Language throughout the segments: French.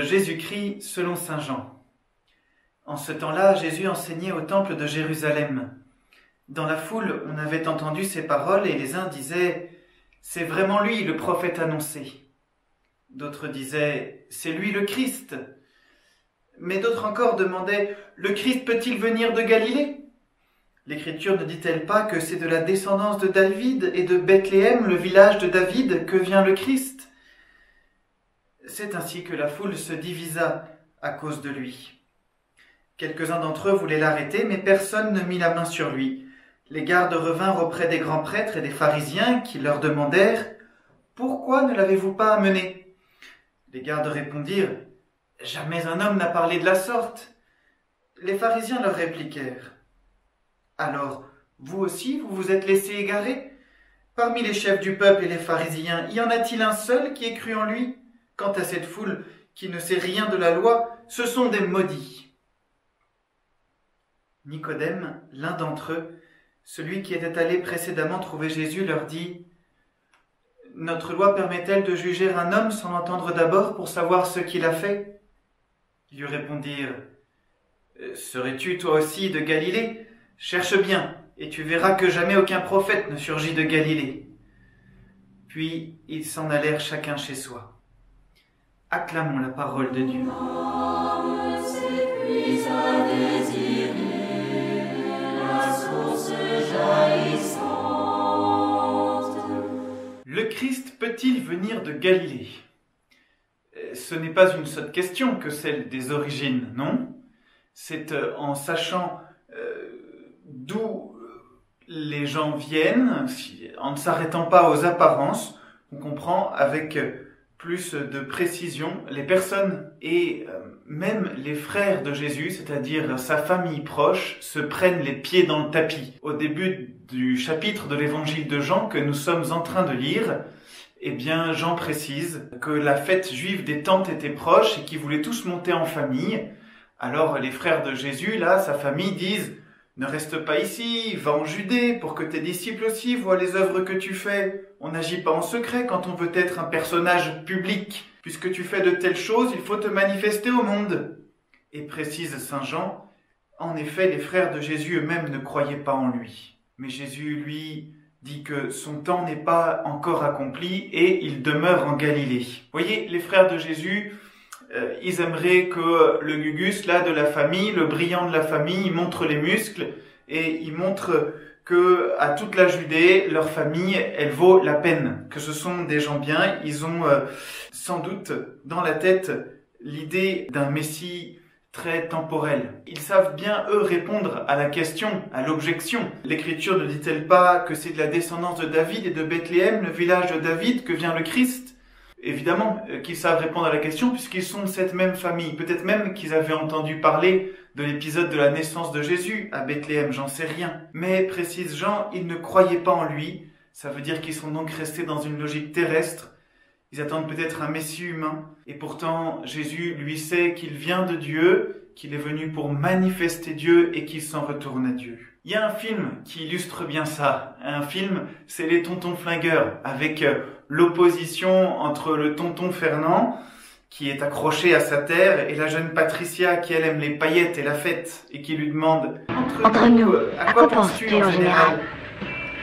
Jésus-Christ selon saint Jean. En ce temps-là, Jésus enseignait au temple de Jérusalem. Dans la foule, on avait entendu ces paroles et les uns disaient « C'est vraiment lui, le prophète annoncé ». D'autres disaient « C'est lui le Christ ». Mais d'autres encore demandaient « Le Christ peut-il venir de Galilée ?» L'Écriture ne dit-elle pas que c'est de la descendance de David et de Bethléem, le village de David, que vient le Christ ? C'est ainsi que la foule se divisa à cause de lui. Quelques-uns d'entre eux voulaient l'arrêter, mais personne ne mit la main sur lui. Les gardes revinrent auprès des grands prêtres et des pharisiens qui leur demandèrent « Pourquoi ne l'avez-vous pas amené ?» Les gardes répondirent « Jamais un homme n'a parlé de la sorte. » Les pharisiens leur répliquèrent « Alors, vous aussi, vous vous êtes laissé égarer ? Parmi les chefs du peuple et les pharisiens, y en a-t-il un seul qui ait cru en lui ? Quant à cette foule qui ne sait rien de la loi, ce sont des maudits. » Nicodème, l'un d'entre eux, celui qui était allé précédemment trouver Jésus, leur dit « Notre loi permet-elle de juger un homme sans l'entendre d'abord pour savoir ce qu'il a fait ?» Ils lui répondirent « Serais-tu toi aussi de Galilée ? Cherche bien, et tu verras que jamais aucun prophète ne surgit de Galilée. » Puis ils s'en allèrent chacun chez soi. Acclamons la parole de Dieu. Le Christ peut-il venir de Galilée ? Ce n'est pas une sotte question que celle des origines, non ? C'est en sachant d'où les gens viennent, en ne s'arrêtant pas aux apparences, on comprend avec plus de précision les personnes et même les frères de Jésus, c'est-à-dire sa famille proche, se prennent les pieds dans le tapis. Au début du chapitre de l'évangile de Jean que nous sommes en train de lire, eh bien Jean précise que la fête juive des Tempes était proche et qu'ils voulaient tous monter en famille. Alors les frères de Jésus, là, sa famille, disent « Ne reste pas ici, va en Judée pour que tes disciples aussi voient les œuvres que tu fais. On n'agit pas en secret quand on veut être un personnage public. Puisque tu fais de telles choses, il faut te manifester au monde. » Et précise saint Jean, en effet, les frères de Jésus eux-mêmes ne croyaient pas en lui. Mais Jésus, lui, dit que son temps n'est pas encore accompli et il demeure en Galilée. Vous voyez, les frères de Jésus, ils aimeraient que le Gugus, là, de la famille, le brillant de la famille, il montre les muscles et il montre que à toute la Judée, leur famille, elle vaut la peine, que ce sont des gens bien. Ils ont sans doute dans la tête l'idée d'un Messie très temporel. Ils savent bien, eux, répondre à la question, à l'objection. L'Écriture ne dit-elle pas que c'est de la descendance de David et de Bethléem, le village de David, que vient le Christ ? Évidemment qu'ils savent répondre à la question puisqu'ils sont de cette même famille. Peut-être même qu'ils avaient entendu parler de l'épisode de la naissance de Jésus à Bethléem, j'en sais rien. Mais, précise Jean, ils ne croyaient pas en lui. Ça veut dire qu'ils sont donc restés dans une logique terrestre. Ils attendent peut-être un Messie humain. Et pourtant, Jésus, lui, sait qu'il vient de Dieu, qu'il est venu pour manifester Dieu et qu'il s'en retourne à Dieu. Il y a un film qui illustre bien ça. Un film, c'est Les Tontons Flingueurs, avec l'opposition entre le tonton Fernand, qui est accroché à sa terre, et la jeune Patricia, qui elle aime les paillettes et la fête, et qui lui demande « Entre nous, à quoi penses-tu en général ?»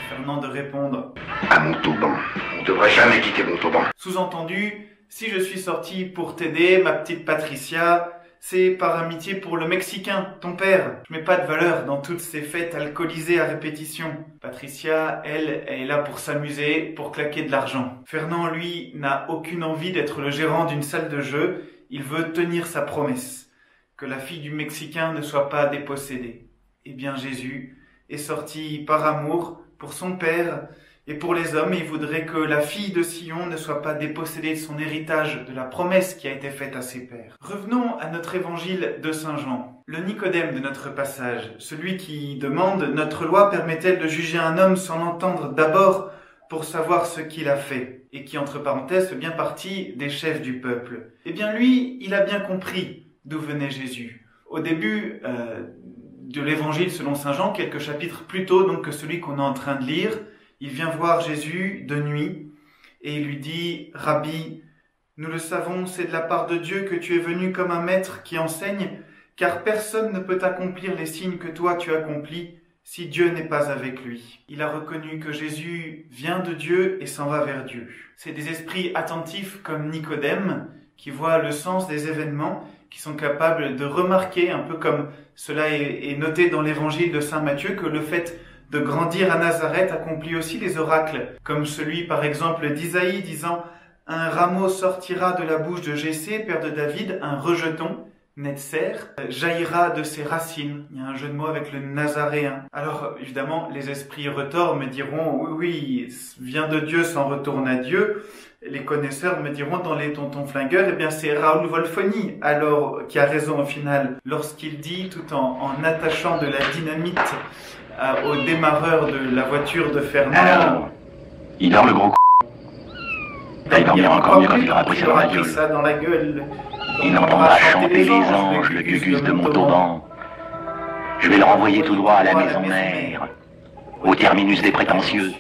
Fernand de répondre « À Montauban. On ne devrait jamais quitter Montauban. » Sous-entendu, si je suis sorti pour t'aider, ma petite Patricia, c'est par amitié pour le Mexicain, ton père. Je mets pas de valeur dans toutes ces fêtes alcoolisées à répétition. Patricia, elle est là pour s'amuser, pour claquer de l'argent. Fernand, lui, n'a aucune envie d'être le gérant d'une salle de jeu. Il veut tenir sa promesse, que la fille du Mexicain ne soit pas dépossédée. Eh bien, Jésus est sorti par amour pour son père et pour les hommes. Il voudrait que la fille de Sion ne soit pas dépossédée de son héritage, de la promesse qui a été faite à ses pères. Revenons à notre évangile de saint Jean. Le Nicodème de notre passage, celui qui demande « Notre loi permet-elle de juger un homme sans l'entendre d'abord pour savoir ce qu'il a fait ?» et qui, entre parenthèses, fait bien partie des chefs du peuple. Eh bien lui, il a bien compris d'où venait Jésus. Au début de l'évangile selon saint Jean, quelques chapitres plus tôt donc que celui qu'on est en train de lire, il vient voir Jésus de nuit et il lui dit « Rabbi, Nous le savons, c'est de la part de Dieu que tu es venu comme un maître qui enseigne, car personne ne peut accomplir les signes que toi tu accomplis si Dieu n'est pas avec lui. Il a reconnu que Jésus vient de Dieu et s'en va vers Dieu. C'est des esprits attentifs comme Nicodème, qui voient le sens des événements, qui sont capables de remarquer, un peu comme cela est noté dans l'évangile de saint Matthieu, que le fait de grandir à Nazareth accomplit aussi les oracles, comme celui par exemple d'Isaïe disant « Un rameau sortira de la bouche de Jessé, père de David, un rejeton, Netzer, jaillira de ses racines. » Il y a un jeu de mots avec le nazaréen. Alors évidemment, les esprits retors me diront « Oui, vient de Dieu, s'en retourne à Dieu ». Les connaisseurs me diront dans les tontons flingueurs, eh bien c'est Raoul Wolfoni, alors qui a raison au final, lorsqu'il dit, tout en attachant de la dynamite au démarreur de la voiture de Fernand. Alors, il dort le gros c***. Il dormira encore mieux quand il aura pris ça dans la gueule. Il entendra chanter les anges, le gugus de Montauban. Je vais le renvoyer tout droit à la maison mère, au terminus des prétentieux.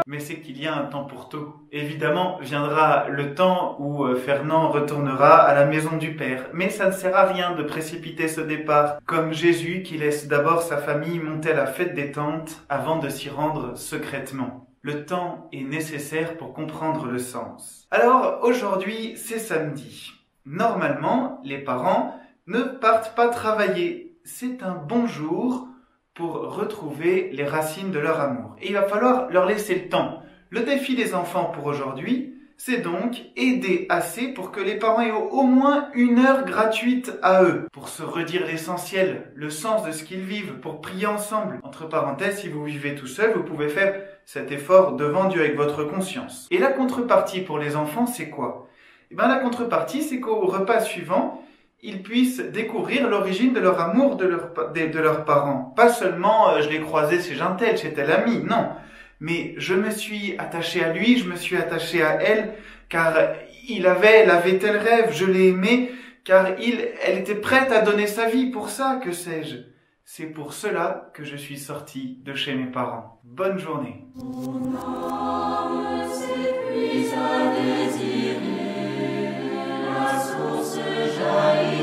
Mais c'est qu'il y a un temps pour tout. Évidemment, viendra le temps où Fernand retournera à la maison du Père. Mais ça ne sert à rien de précipiter ce départ, comme Jésus qui laisse d'abord sa famille monter à la fête des tentes avant de s'y rendre secrètement. Le temps est nécessaire pour comprendre le sens. Alors, aujourd'hui, c'est samedi. Normalement, les parents ne partent pas travailler. C'est un bon jour pour retrouver les racines de leur amour. Et il va falloir leur laisser le temps. Le défi des enfants pour aujourd'hui, c'est donc aider assez pour que les parents aient au moins 1 heure gratuite à eux, pour se redire l'essentiel, le sens de ce qu'ils vivent, pour prier ensemble. Entre parenthèses, si vous vivez tout seul, vous pouvez faire cet effort devant Dieu avec votre conscience. Et la contrepartie pour les enfants, c'est quoi? Eh bien, la contrepartie, c'est qu'au repas suivant, ils puissent découvrir l'origine de leur amour de leurs parents. Pas seulement je l'ai croisé chez un tel, chez tel ami, non. Mais je me suis attaché à lui, je me suis attaché à elle, car elle avait tel rêve, je l'ai aimé, car elle était prête à donner sa vie pour ça, que sais-je. C'est pour cela que je suis sorti de chez mes parents. Bonne journée. Mon âme s'épuise à désirer, la source jaillit.